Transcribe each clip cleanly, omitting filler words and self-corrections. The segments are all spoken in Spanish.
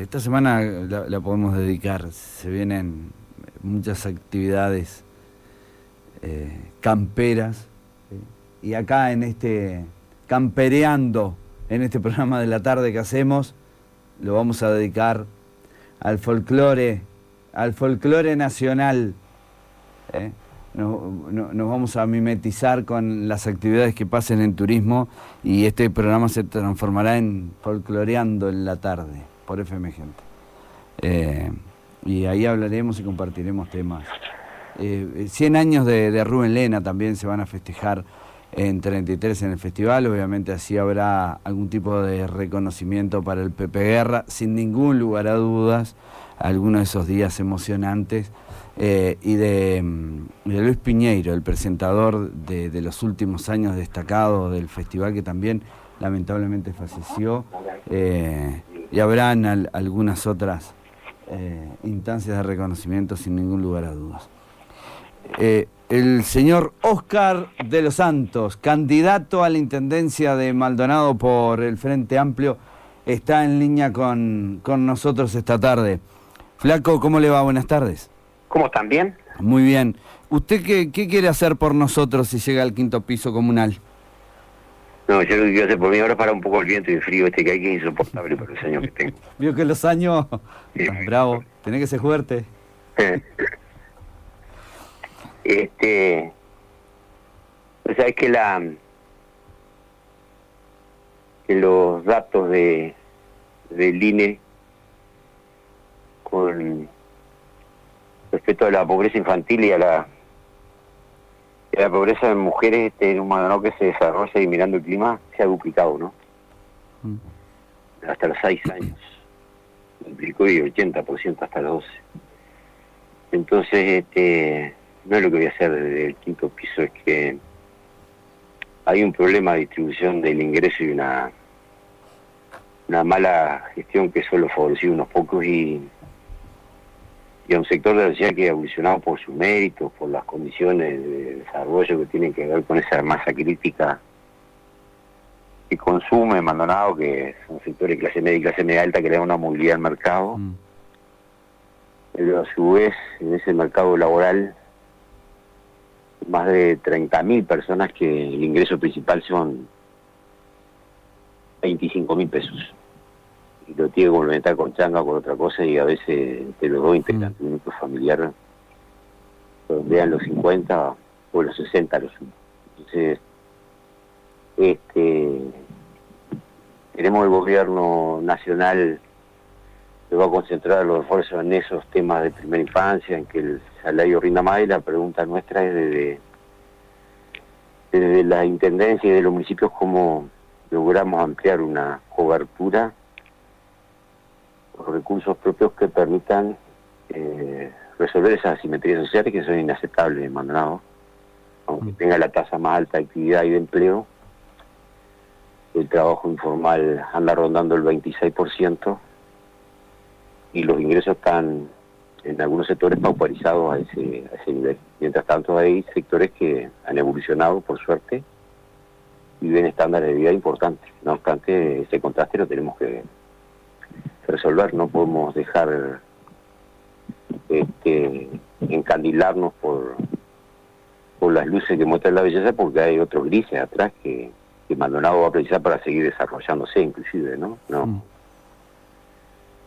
esta semana la podemos dedicar, se vienen muchas actividades camperas, y acá en este Campereando, en este programa de la tarde que hacemos, lo vamos a dedicar al folclore nacional. Nos vamos a mimetizar con las actividades que pasen en turismo, y este programa se transformará en Folcloreando en la tarde, por FM Gente. Y ahí hablaremos y compartiremos temas. 100 años de Rubén Lena también se van a festejar en 33 en el festival. Obviamente así habrá algún tipo de reconocimiento para el Pepe Guerra, sin ningún lugar a dudas, algunos de esos días emocionantes. Y de Luis Piñeiro, el presentador de los últimos años destacado del festival, que también lamentablemente falleció, y habrán algunas otras instancias de reconocimiento sin ningún lugar a dudas. El señor Óscar de los Santos, candidato a la intendencia de Maldonado por el Frente Amplio, está en línea con nosotros esta tarde. Flaco, ¿cómo le va? Buenas tardes. ¿Cómo están? ¿Bien? Muy bien. ¿Usted qué quiere hacer por nosotros si llega al 5º piso comunal? No, yo lo que quiero hacer por mí ahora es parar un poco el viento y el frío que hay, que es insoportable por los años que tengo. Vio que los años... Sí, bravo, tenés que ser fuerte. O sea, es que los datos del INE con respecto a la pobreza infantil y a la pobreza de mujeres en un Maldonado que se desarrolla y mirando el clima se ha duplicado, ¿no? Hasta los 6 años. Duplicó y 80% hasta los 12. Entonces, no es lo que voy a hacer desde el 5º piso, es que hay un problema de distribución del ingreso y una mala gestión que solo favoreció a unos pocos y a un sector de la sociedad que ha evolucionado por sus méritos, por las condiciones de desarrollo que tienen que ver con esa masa crítica que consume Maldonado, que son sectores de clase media y clase media alta que le dan una movilidad al mercado. Pero a su vez, en ese mercado laboral, más de 30.000 personas que el ingreso principal son 25.000 pesos. Y lo tiene que complementar con changa o con otra cosa, y a veces de los dos integrantes de un núcleo familiar redondean los 50 o los 60 los sumo. Entonces, queremos el gobierno nacional que va a concentrar los esfuerzos en esos temas de primera infancia, en que el salario rinda más, y la pregunta nuestra es desde la intendencia y de los municipios cómo logramos ampliar una cobertura con recursos propios que permitan resolver esas asimetrías sociales que son inaceptables en Maldonado, aunque tenga la tasa más alta de actividad y de empleo. El trabajo informal anda rondando el 26% y los ingresos están en algunos sectores pauperizados a ese nivel. Mientras tanto hay sectores que han evolucionado, por suerte, y viven estándares de vida importantes. No obstante, ese contraste lo tenemos que resolver. No podemos dejar encandilarnos por las luces que muestran la belleza, porque hay otros grises atrás que Maldonado va a precisar para seguir desarrollándose, inclusive, ¿no?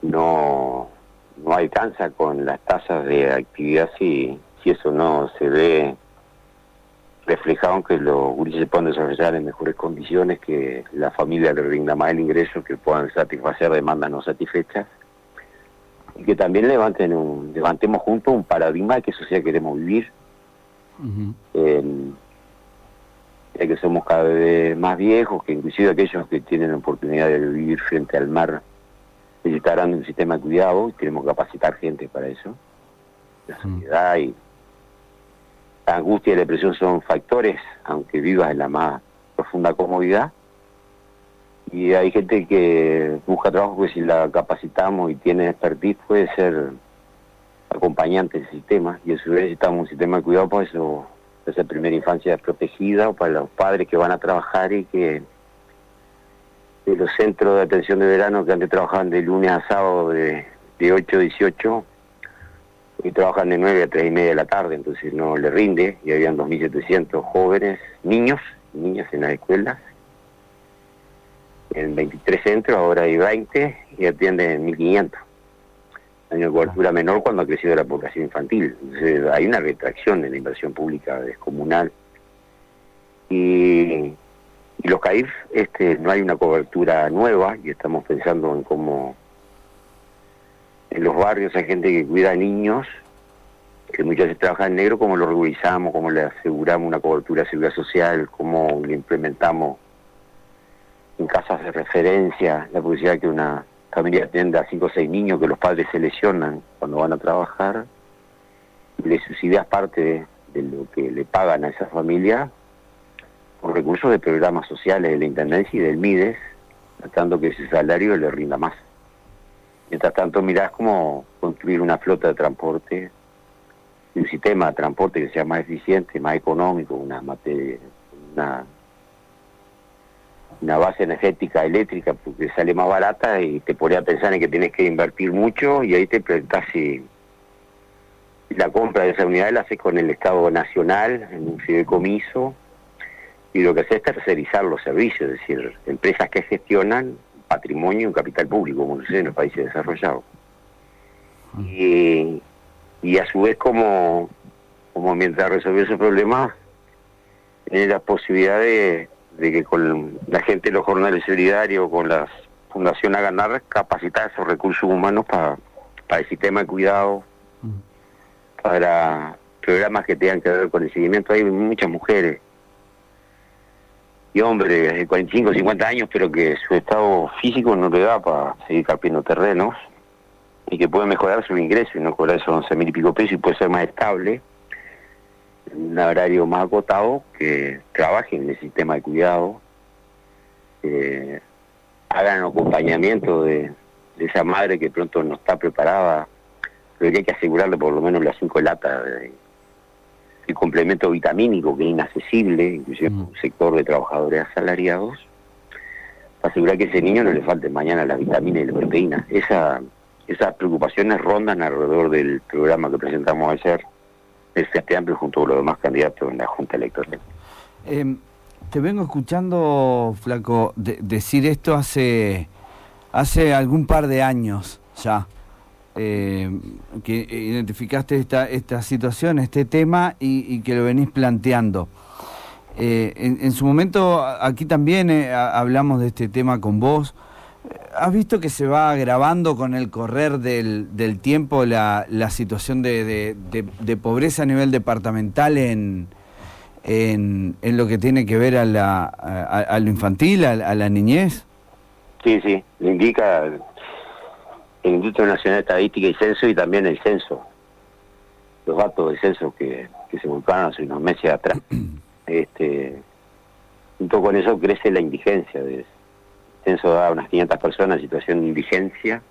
No alcanza con las tasas de actividad si eso no se ve reflejado en que los gurises se puedan desarrollar en mejores condiciones, que la familia le rinda más el ingreso, que puedan satisfacer demandas no satisfechas, y que también levantemos juntos un paradigma de qué sociedad queremos vivir. Ya que somos cada vez más viejos, que inclusive aquellos que tienen la oportunidad de vivir frente al mar necesitarán un sistema de cuidado, y tenemos que capacitar gente para eso. La sociedad y la angustia y la depresión son factores, aunque vivas en la más profunda comodidad. Y hay gente que busca trabajo que si la capacitamos y tiene expertise puede ser acompañante del sistema, y a su vez necesitamos un sistema de cuidado para eso, esa primera infancia protegida, o para los padres que van a trabajar y que de los centros de atención de verano que antes trabajaban de lunes a sábado de 8 a 18, y trabajan de 9 a 3 y media de la tarde, entonces no le rinde, y habían 2.700 jóvenes, niñas en las escuelas, en 23 centros, ahora hay 20 y atienden 1.500. Hay una cobertura menor cuando ha crecido la población infantil, entonces hay una retracción en la inversión pública descomunal. Y los CAIF, no hay una cobertura nueva, y estamos pensando en cómo en los barrios hay gente que cuida a niños, que muchas veces trabaja en negro, cómo lo regularizamos, cómo le aseguramos una cobertura de seguridad social, cómo le implementamos en casas de referencia la posibilidad que una familia atienda a 5 o 6 niños que los padres se lesionan cuando van a trabajar, y le subsidias parte de lo que le pagan a esa familia por recursos de programas sociales de la Intendencia y del MIDES, tratando que ese salario le rinda más. Mientras tanto mirás cómo construir una flota de transporte, un sistema de transporte que sea más eficiente, más económico, una base energética eléctrica porque sale más barata, y te pone a pensar en que tienes que invertir mucho, y ahí te preguntás si la compra de esa unidad la haces con el Estado Nacional, en un fideicomiso, y lo que hace es tercerizar los servicios, es decir, empresas que gestionan patrimonio y capital público, como sucede en los países desarrollados. Y a su vez, como mientras resolver esos problemas, tiene la posibilidad de que con la gente de los jornales solidarios, con la Fundación Aganar, capacitar esos recursos humanos para el sistema de cuidado, para programas que tengan que ver con el seguimiento. Hay muchas mujeres y hombres de 45, 50 años, pero que su estado físico no le da para seguir carpiendo terrenos, y que puede mejorar su ingreso y no cobrar esos 11.000 y pico pesos, y puede ser más estable, en un horario más acotado, que trabajen en el sistema de cuidado, hagan acompañamiento de esa madre que pronto no está preparada, pero que hay que asegurarle por lo menos las 5 latas el complemento vitamínico, que es inaccesible, inclusive en un sector de trabajadores asalariados, para asegurar que a ese niño no le falte mañana la vitamina y la proteína. Esas preocupaciones rondan alrededor del programa que presentamos ayer, el Frente Amplio, junto con los demás candidatos en la Junta Electoral. Te vengo escuchando, Flaco, decir esto hace algún par de años ya, que identificaste esta situación, este tema, y que lo venís planteando. En su momento, aquí también hablamos de este tema con vos. ¿Has visto que se va agravando con el correr del tiempo la situación de pobreza a nivel departamental en lo que tiene que ver a lo infantil, a la niñez? Sí, le indica el Instituto Nacional de Estadística y Censo, y también el censo, los datos del censo que se publicaron hace unos meses atrás. Junto con eso crece la indigencia. El censo da unas 500 personas en situación de indigencia,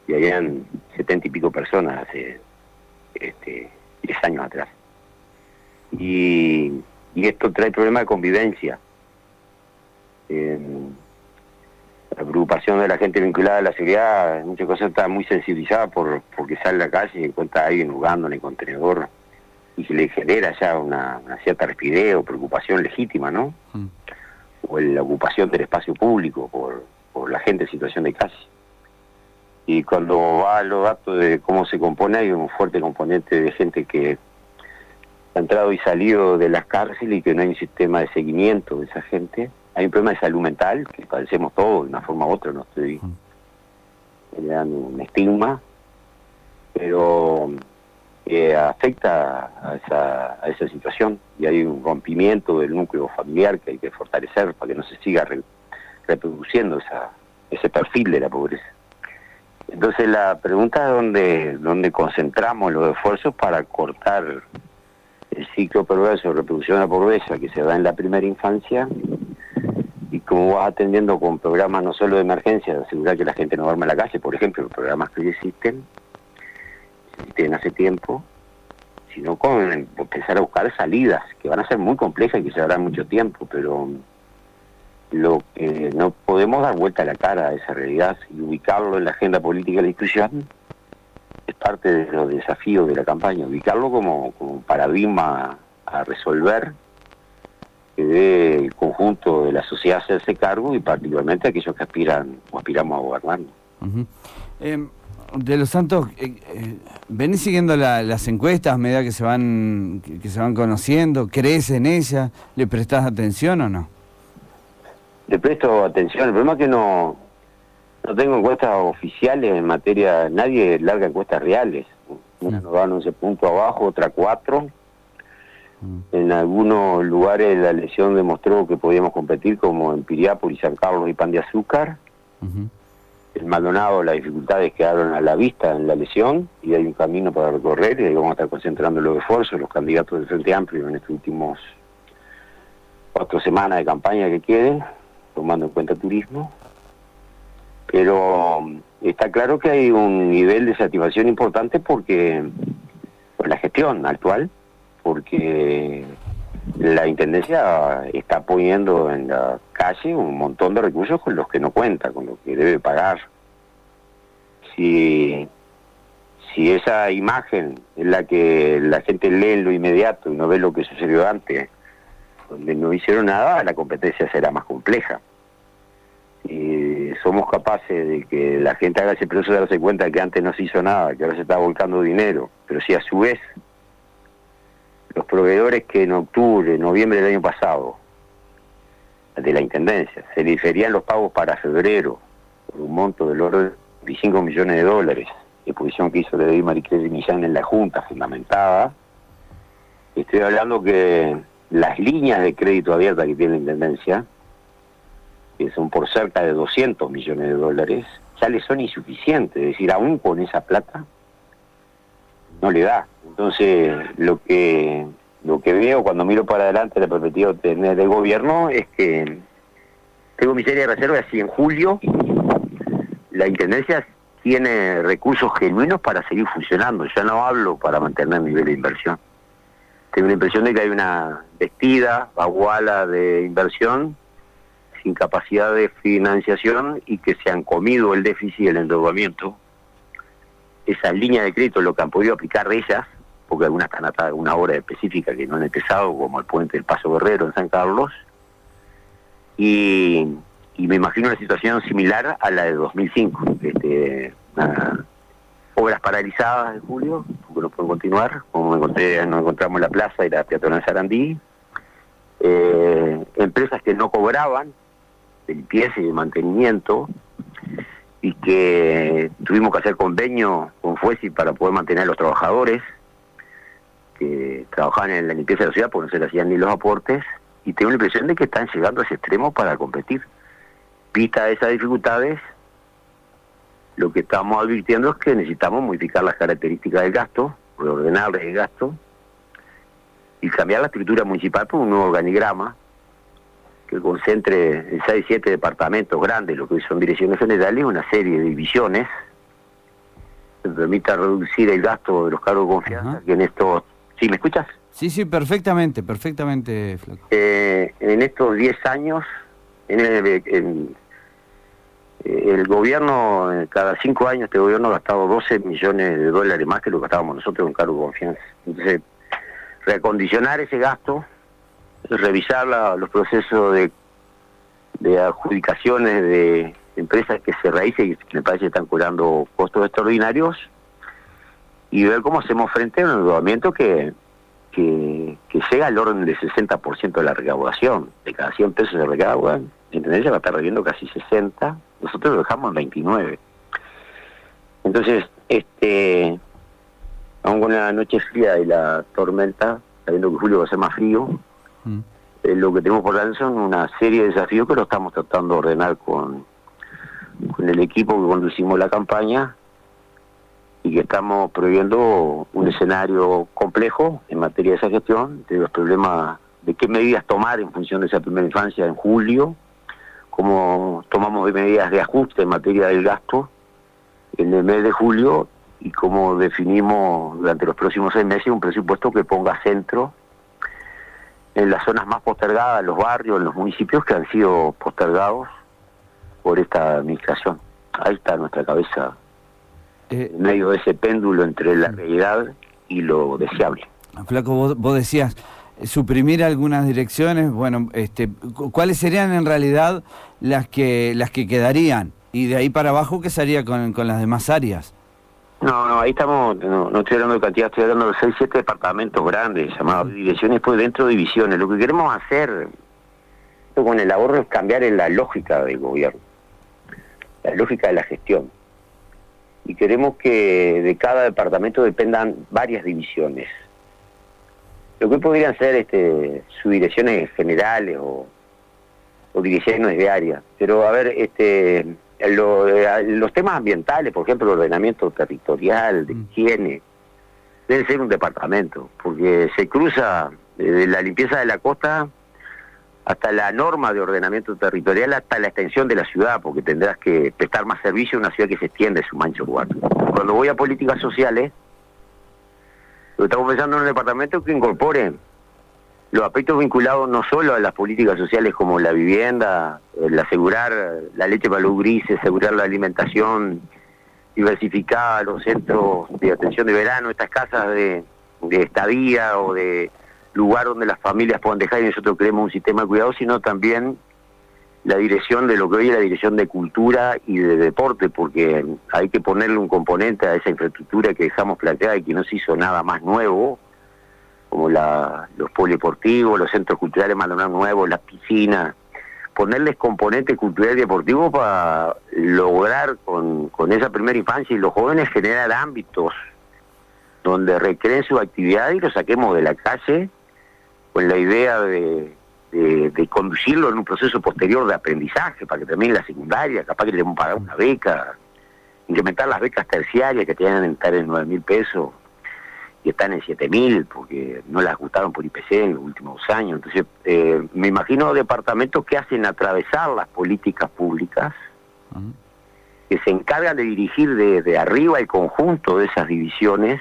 y habían 70 y pico personas hace 10 años atrás. Y esto trae problemas de convivencia. La preocupación de la gente vinculada a la seguridad, en muchas cosas está muy sensibilizada porque sale a la calle y encuentra a alguien jugando en el contenedor, y se le genera ya una cierta rispidez o preocupación legítima, ¿no? O la ocupación del espacio público por la gente en situación de calle. Y cuando va a los datos de cómo se compone, hay un fuerte componente de gente que ha entrado y salido de las cárceles, y que no hay un sistema de seguimiento de esa gente. Hay un problema de salud mental que padecemos todos de una forma u otra, no estoy generando un estigma, pero afecta a esa situación, y hay un rompimiento del núcleo familiar que hay que fortalecer para que no se siga reproduciendo ese perfil de la pobreza. Entonces la pregunta es dónde concentramos los esfuerzos para cortar el ciclo perverso de reproducción de la pobreza que se da en la primera infancia, y cómo vas atendiendo con programas no solo de emergencia, de asegurar que la gente no duerma en la calle, por ejemplo, los programas que hoy existen hace tiempo, sino con empezar a buscar salidas que van a ser muy complejas y que se darán mucho tiempo, pero lo que no podemos dar vuelta a la cara a esa realidad y ubicarlo en la agenda política de la institución es parte de los desafíos de la campaña, ubicarlo como paradigma a resolver, que dé el conjunto de la sociedad hacerse cargo y particularmente aquellos que aspiran o aspiramos a gobernarnos. De los Santos, ¿venís siguiendo las encuestas a medida que se van conociendo? ¿Crees en ellas? ¿Le prestás atención o no? Le presto atención. El problema es que no tengo encuestas oficiales en materia. Nadie larga encuestas reales. Una nos dan 11 puntos abajo, otra 4. En algunos lugares la elección demostró que podíamos competir, como en Piriápolis, San Carlos y Pan de Azúcar. En Maldonado las dificultades quedaron a la vista en la elección y hay un camino para recorrer y ahí vamos a estar concentrando los esfuerzos, los candidatos del Frente Amplio en estos últimos 4 semanas de campaña que queden, tomando en cuenta turismo. Pero está claro que hay un nivel de satisfacción importante porque por la gestión actual, porque la Intendencia está poniendo en la calle un montón de recursos con los que no cuenta, con los que debe pagar. Si esa imagen es la que la gente lee en lo inmediato y no ve lo que sucedió antes, donde no hicieron nada, la competencia será más compleja. Y somos capaces de que la gente haga ese proceso de darse cuenta que antes no se hizo nada, que ahora se está volcando dinero, pero si a su vez los proveedores que en octubre, noviembre del año pasado, de la Intendencia, se diferían los pagos para febrero, por un monto del orden de 25 millones de dólares, exposición que hizo David Maricruz Millán en la Junta, fundamentada, estoy hablando que las líneas de crédito abiertas que tiene la Intendencia, que son por cerca de 200 millones de dólares, ya le son insuficientes, es decir, aún con esa plata, no le da. Entonces, lo que veo cuando miro para adelante la perspectiva de tener el gobierno es que tengo mi serie de reservas y en julio la Intendencia tiene recursos genuinos para seguir funcionando. Ya no hablo para mantener el nivel de inversión. Tengo la impresión de que hay una vestida, baguala de inversión sin capacidad de financiación y que se han comido el déficit y el endeudamiento. Esas líneas de crédito, lo que han podido aplicar de ellas, porque algunas están atadas a una hora específica que no han empezado, como el puente del Paso Guerrero en San Carlos, y me imagino una situación similar a la de 2005, obras paralizadas en julio, porque no pueden continuar, como nos encontramos en la plaza y la peatonal Sarandí, empresas que no cobraban de limpieza y de mantenimiento, y que tuvimos que hacer convenio con Fuesi para poder mantener a los trabajadores que trabajaban en la limpieza de la ciudad porque no se le hacían ni los aportes, y tengo la impresión de que están llegando a ese extremo para competir. Vista esas dificultades, lo que estamos advirtiendo es que necesitamos modificar las características del gasto, reordenar el gasto y cambiar la estructura municipal por un nuevo organigrama que concentre en 6, 7 departamentos grandes, lo que hoy son direcciones generales, una serie de divisiones que permita reducir el gasto de los cargos de confianza, que en estos... ¿Sí me escuchas? Sí, perfectamente, Flaco. En estos 10 años, el gobierno, cada 5 años, este gobierno ha gastado 12 millones de dólares más que lo que gastábamos nosotros en cargos de confianza. Entonces, reacondicionar ese gasto, revisar los procesos de adjudicaciones de empresas que se realicen y me parece que están cobrando costos extraordinarios, y ver cómo hacemos frente a un endeudamiento que llega al orden del 60% de la recaudación. De cada 100 pesos de recaudan, la Intendencia va a estar debiendo casi 60, nosotros lo dejamos en 29. Entonces, aún con la noche fría y la tormenta, sabiendo que julio va a ser más frío, lo que tenemos por delante son una serie de desafíos que lo estamos tratando de ordenar con el equipo que conducimos la campaña, y que estamos previendo un escenario complejo en materia de esa gestión, de los problemas, de qué medidas tomar en función de esa primera infancia en julio, cómo tomamos medidas de ajuste en materia del gasto en el mes de julio, y cómo definimos durante los próximos 6 meses un presupuesto que ponga centro en las zonas más postergadas, los barrios, en los municipios que han sido postergados por esta administración. Ahí está nuestra cabeza, en medio de ese péndulo entre la realidad y lo deseable. Flaco, vos decías suprimir algunas direcciones. Bueno, ¿cuáles serían en realidad las que quedarían? Y de ahí para abajo, ¿qué sería con las demás áreas? No, ahí estamos, no estoy hablando de cantidad, estoy hablando de 6, 7 departamentos grandes, llamados direcciones, pues dentro de divisiones. Lo que queremos hacer con el ahorro es cambiar en la lógica del gobierno, la lógica de la gestión. Y queremos que de cada departamento dependan varias divisiones. Lo que podrían ser subdirecciones generales o direcciones de área. Pero a ver, los temas ambientales, por ejemplo, el ordenamiento territorial, de higiene, debe ser un departamento, porque se cruza desde la limpieza de la costa hasta la norma de ordenamiento territorial, hasta la extensión de la ciudad, porque tendrás que prestar más servicio a una ciudad que se extiende su mancho cuarto. Cuando voy a políticas sociales, lo estamos pensando en un departamento que incorpore los aspectos vinculados no solo a las políticas sociales como la vivienda, el asegurar la leche para los grises, asegurar la alimentación diversificada, los centros de atención de verano, estas casas de estadía o de lugar donde las familias puedan dejar, y nosotros creemos un sistema de cuidado, sino también la dirección de lo que hoy es la dirección de cultura y de deporte, porque hay que ponerle un componente a esa infraestructura que dejamos planteada y que no se hizo nada más nuevo, como los polideportivos, los centros culturales Maldonado nuevos, las piscinas, ponerles componentes culturales y deportivos para lograr con esa primera infancia y los jóvenes generar ámbitos donde recreen su actividad y los saquemos de la calle con la idea de conducirlo en un proceso posterior de aprendizaje para que termine la secundaria, capaz que le debemos pagar una beca, incrementar las becas terciarias que tienen que estar en 9.000 pesos y están en 7.000 porque no las ajustaron por IPC en los últimos 2 años. Entonces, me imagino departamentos que hacen atravesar las políticas públicas, que se encargan de dirigir desde arriba el conjunto de esas divisiones,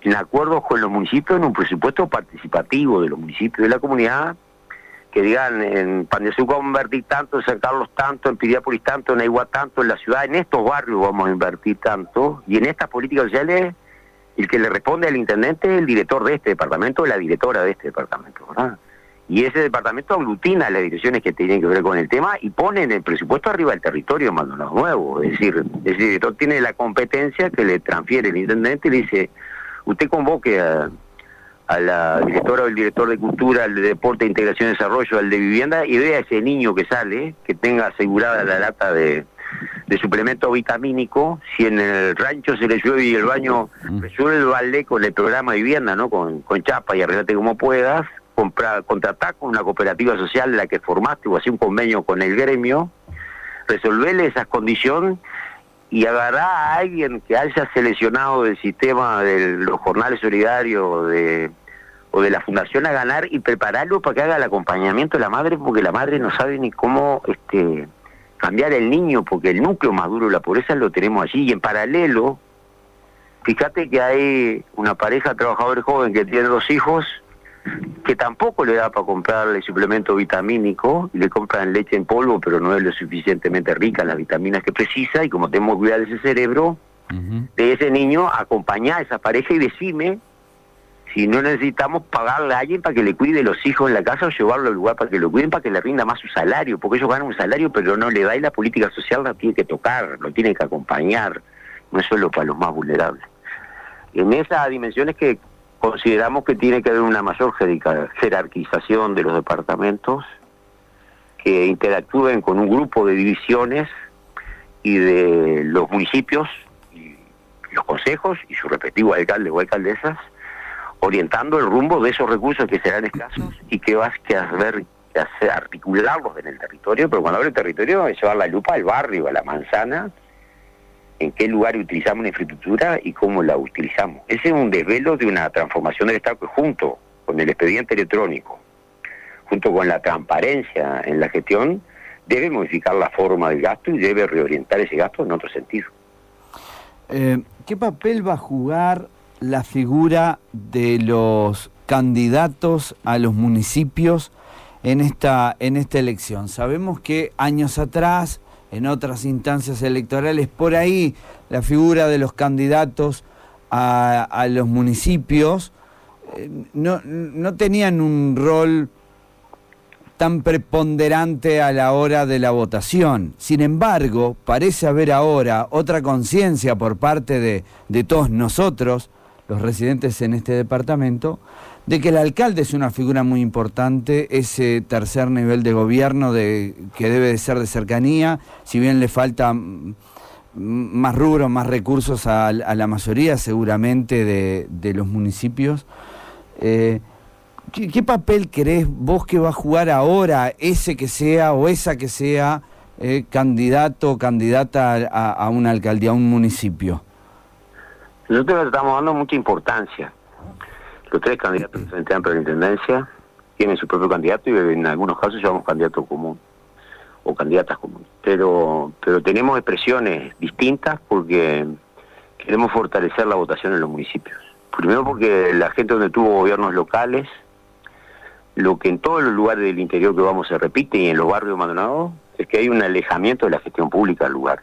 en acuerdo con los municipios, en un presupuesto participativo de los municipios de la comunidad, que digan, en Pan de Azúcar vamos a invertir tanto, en San Carlos tanto, en Piriápolis tanto, en Aiguá tanto, en la ciudad, en estos barrios vamos a invertir tanto, y en estas políticas sociales, el que le responde al intendente es el director de este departamento o la directora de este departamento, ¿verdad? Y ese departamento aglutina las direcciones que tienen que ver con el tema y pone en el presupuesto arriba del territorio Maldonado Nuevo. Es decir, ese director tiene la competencia que le transfiere el intendente y le dice, usted convoque a la directora o el director de cultura, al de deporte, integración y desarrollo, al de vivienda, y vea a ese niño que sale, que tenga asegurada la lata de suplemento vitamínico, si en el rancho se le llueve y el baño resuelve con el programa de vivienda, ¿no? Con chapa y arreglate como puedas, contratá con una cooperativa social de la que formaste o hacé un convenio con el gremio, resolverle esas condiciones y agarrar a alguien que haya seleccionado del sistema de los jornales solidarios o de la fundación a ganar y prepararlo para que haga el acompañamiento de la madre, porque la madre no sabe ni cómo cambiar el niño, porque el núcleo más duro de la pobreza lo tenemos allí. Y en paralelo, fíjate que hay una pareja de trabajadores jóvenes que tiene 2 hijos, que tampoco le da para comprarle suplemento vitamínico, y le compran leche en polvo, pero no es lo suficientemente rica en las vitaminas que precisa, y como tenemos que cuidar ese cerebro, de ese niño, acompañar a esa pareja y decime si no necesitamos pagarle a alguien para que le cuide los hijos en la casa o llevarlo al lugar para que lo cuiden, para que le rinda más su salario, porque ellos ganan un salario pero no le da, y la política social la tiene que tocar, lo tiene que acompañar, no es solo para los más vulnerables. En esas dimensiones que consideramos que tiene que haber una mayor jerarquización de los departamentos, que interactúen con un grupo de divisiones y de los municipios y los consejos y sus respectivos alcaldes o alcaldesas, orientando el rumbo de esos recursos que serán escasos y que vas a articularlos en el territorio. Pero cuando hablo de territorio es llevar la lupa al barrio, a la manzana, en qué lugar utilizamos la infraestructura y cómo la utilizamos. Ese es un desvelo de una transformación del Estado que, junto con el expediente electrónico, junto con la transparencia en la gestión, debe modificar la forma del gasto y debe reorientar ese gasto en otro sentido. ¿Qué papel va a jugar la figura de los candidatos a los municipios en esta elección? Sabemos que años atrás, en otras instancias electorales, por ahí la figura de los candidatos a los municipios no tenían un rol tan preponderante a la hora de la votación. Sin embargo, parece haber ahora otra conciencia por parte de todos nosotros, los residentes en este departamento, de que el alcalde es una figura muy importante, ese tercer nivel de gobierno que debe de ser de cercanía, si bien le falta más rubros, más recursos a la mayoría seguramente de los municipios. ¿Qué papel crees vos que va a jugar ahora ese que sea o esa que sea candidato o candidata a una alcaldía, a un municipio? Nosotros le estamos dando mucha importancia. Los 3 candidatos del Frente Amplio de la Intendencia tienen su propio candidato y en algunos casos llevamos candidato común o candidatas comunes. Pero tenemos expresiones distintas porque queremos fortalecer la votación en los municipios. Primero porque la gente donde tuvo gobiernos locales, lo que en todos los lugares del interior que vamos se repite y en los barrios abandonados, es que hay un alejamiento de la gestión pública del lugar.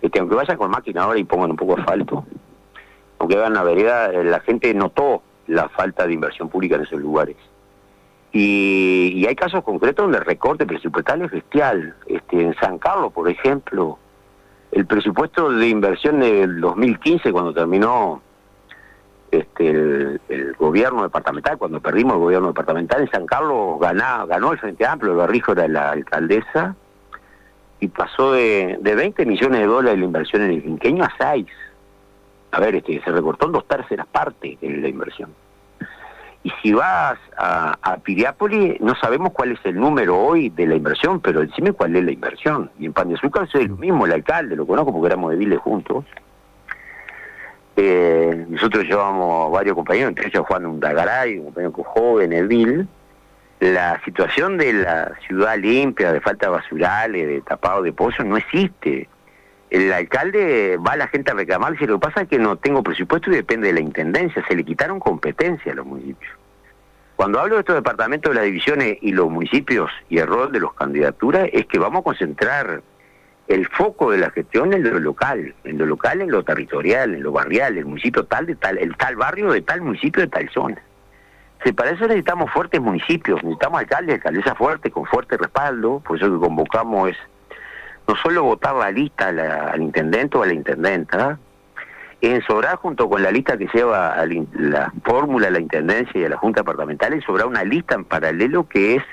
Aunque vayan con máquina ahora y pongan un poco de asfalto, aunque hagan una vereda, la gente notó la falta de inversión pública en esos lugares. Y hay casos concretos donde el recorte presupuestal es bestial. En San Carlos, por ejemplo, el presupuesto de inversión del 2015, cuando terminó el gobierno departamental, cuando perdimos el gobierno departamental, en San Carlos ganó el Frente Amplio, el Barrijo era la alcaldesa, y pasó de 20 millones de dólares la inversión en el quinquenio a 6. A ver, se recortó en 2/3 partes de la inversión. Y si vas a Piriápolis, no sabemos cuál es el número hoy de la inversión, pero decime cuál es la inversión. Y en Pan de Azúcar soy lo mismo, el alcalde, lo conozco porque éramos ediles juntos. Nosotros llevamos varios compañeros, entre ellos Juan Undagaray, un compañero joven, edil. La situación de la ciudad limpia, de falta de basurales, de tapado de pozos, no existe. El alcalde va a la gente a reclamar, dice, lo que pasa es que no tengo presupuesto y depende de la intendencia, se le quitaron competencia a los municipios. Cuando hablo de estos departamentos de las divisiones y los municipios y el rol de las candidaturas, es que vamos a concentrar el foco de la gestión en lo local, en lo territorial, en lo barrial, el municipio tal de tal, el tal barrio de tal municipio de tal zona. Para eso necesitamos fuertes municipios, necesitamos alcaldes, alcaldesas fuertes, con fuerte respaldo, por eso que convocamos es no solo votar la lista al intendente o a la intendenta, ensobrar junto con la lista que lleva a la fórmula a la intendencia y a la junta departamental, ensobrar una lista en paralelo que es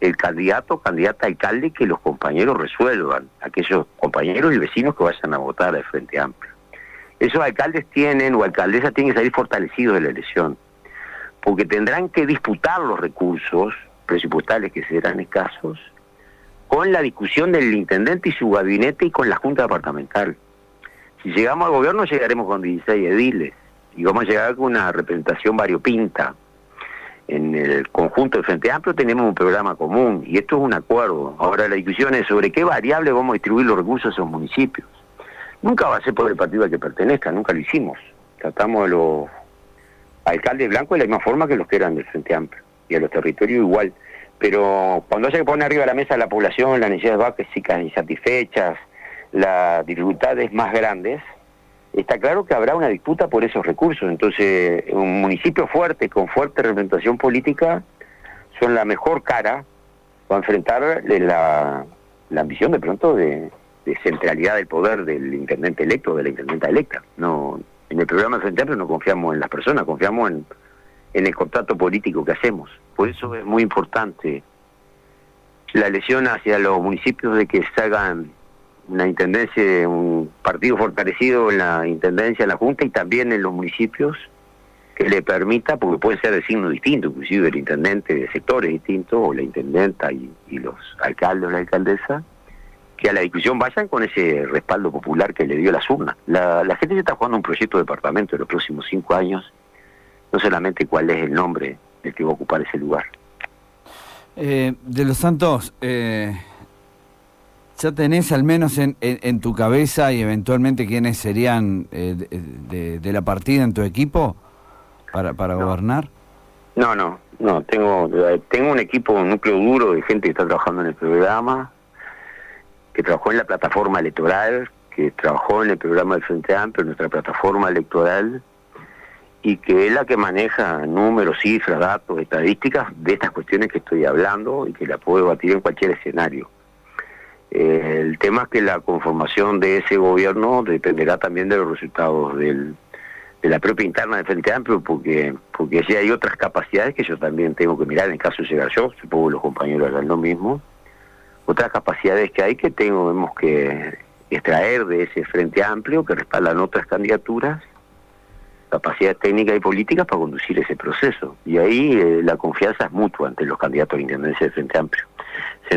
el candidato o candidata a alcalde que los compañeros resuelvan, aquellos compañeros y vecinos que vayan a votar al Frente Amplio. Esos alcaldes tienen o alcaldesas tienen que salir fortalecidos de la elección, porque tendrán que disputar los recursos presupuestales que serán escasos con la discusión del intendente y su gabinete y con la junta departamental. Si llegamos al gobierno llegaremos con 16 ediles y vamos a llegar con una representación variopinta. En el conjunto del Frente Amplio tenemos un programa común y esto es un acuerdo. Ahora la discusión es sobre qué variable vamos a distribuir los recursos a esos municipios. Nunca va a ser por el partido al que pertenezca, nunca lo hicimos. Tratamos a los alcaldes blancos de la misma forma que los que eran del Frente Amplio y a los territorios igual. Pero cuando se pone arriba de la mesa la población, las necesidades básicas insatisfechas, las dificultades más grandes, está claro que habrá una disputa por esos recursos. Entonces, un municipio fuerte, con fuerte representación política, son la mejor cara para enfrentar la ambición de pronto de centralidad del poder del intendente electo o de la intendenta electa. No, en el programa de Frente Amplio no confiamos en las personas, confiamos en el contrato político que hacemos. Por eso es muy importante la elección hacia los municipios de que se hagan una intendencia, un partido fortalecido en la intendencia, en la junta y también en los municipios que le permita, porque puede ser de signo distinto, inclusive el intendente de sectores distintos, o la intendenta y los alcaldes o la alcaldesa, que a la discusión vayan con ese respaldo popular que le dio las urnas. La gente se está jugando un proyecto de departamento en los próximos 5 años, no solamente cuál es el nombre del que va a ocupar ese lugar. De los Santos, ¿Ya tenés al menos en tu cabeza y eventualmente quiénes serían de la partida en tu equipo para gobernar? No. Tengo un equipo, un núcleo duro de gente que está trabajando en el programa, que trabajó en la plataforma electoral, que trabajó en el programa del Frente Amplio, nuestra plataforma electoral, y que es la que maneja números, cifras, datos, estadísticas de estas cuestiones que estoy hablando y que la puedo debatir en cualquier escenario. El tema es que la conformación de ese gobierno dependerá también de los resultados de la propia interna del Frente Amplio, porque si hay otras capacidades que yo también tengo que mirar, en el caso de llegar yo, supongo que los compañeros harán lo mismo, otras capacidades que hay que tenemos que extraer de ese Frente Amplio que respaldan otras candidaturas, capacidades técnicas y políticas para conducir ese proceso. Y ahí la confianza es mutua entre los candidatos a la intendencia del Frente Amplio.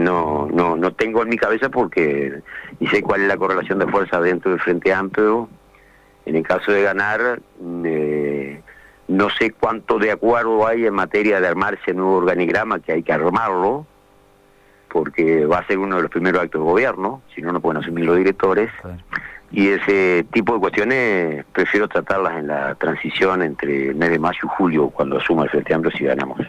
No tengo en mi cabeza porque y sé cuál es la correlación de fuerza dentro del Frente Amplio. En el caso de ganar, no sé cuánto de acuerdo hay en materia de armar ese nuevo organigrama, que hay que armarlo, porque va a ser uno de los primeros actos de gobierno, si no, no pueden asumir los directores. Claro. Y ese tipo de cuestiones prefiero tratarlas en la transición entre el mes de mayo y julio, cuando asuma el Frente Amplio si ganamos.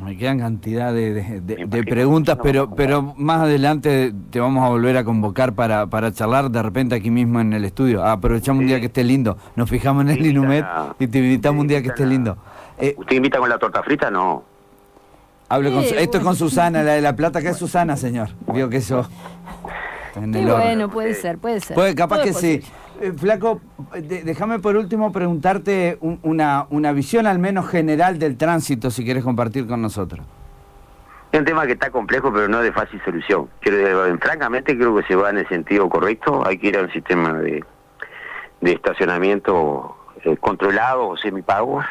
Me quedan cantidad de preguntas, pero más adelante te vamos a volver a convocar para charlar de repente aquí mismo en el estudio. Aprovechamos un día que esté lindo, nos fijamos en el Inumet y te invitamos un día que esté lindo. ¿Usted invita con la torta frita? No. Esto es con Susana, la de La Plata, que es Susana, señor. Vio que eso... Bueno, puede ser. Capaz que sí. Flaco, déjame por último preguntarte una visión al menos general del tránsito, si querés compartir con nosotros. Es un tema que está complejo, pero no de fácil solución. Francamente creo que se va en el sentido correcto. Hay que ir a un sistema de estacionamiento controlado o semipagos.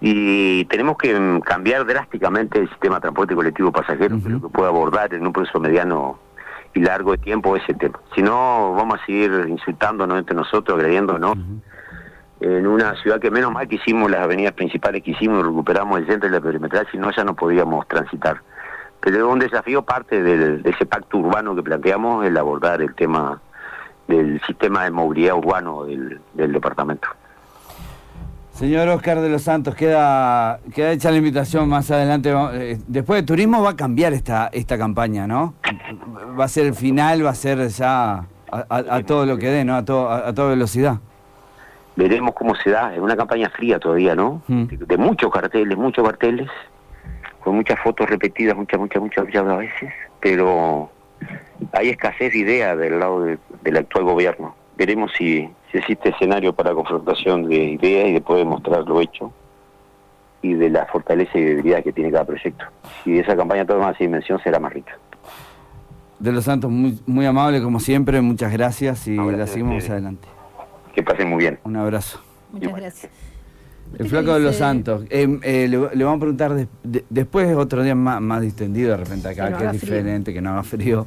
Y tenemos que cambiar drásticamente el sistema de transporte colectivo pasajero, que pueda abordar en un proceso mediano y largo de tiempo ese tema. Si no, vamos a seguir insultándonos entre nosotros, agrediéndonos. En una ciudad que menos mal que hicimos las avenidas principales que hicimos y recuperamos el centro de la perimetral, si no ya no podíamos transitar. Pero es un desafío parte de ese pacto urbano que planteamos, el abordar el tema del sistema de movilidad urbano del departamento. Señor Oscar de los Santos, queda hecha la invitación más adelante. Después de turismo va a cambiar esta campaña, ¿no? Va a ser el final, va a ser ya a todo lo que dé, ¿no? A toda velocidad. Veremos cómo se da. Es una campaña fría todavía, ¿no? De muchos carteles, con muchas fotos repetidas, muchas a veces, pero hay escasez de ideas del lado del actual gobierno. Veremos si existe escenario para confrontación de ideas y después demostrar lo hecho y de la fortaleza y debilidad que tiene cada proyecto. Si esa campaña toma esa dimensión, será más rica. De los Santos, muy amable como siempre, muchas gracias y la seguimos adelante. Que pasen muy bien. Un abrazo. Muchas gracias. El Flaco de los Santos. Le vamos a preguntar después otro día más distendido de repente acá, que es diferente, que no haga frío.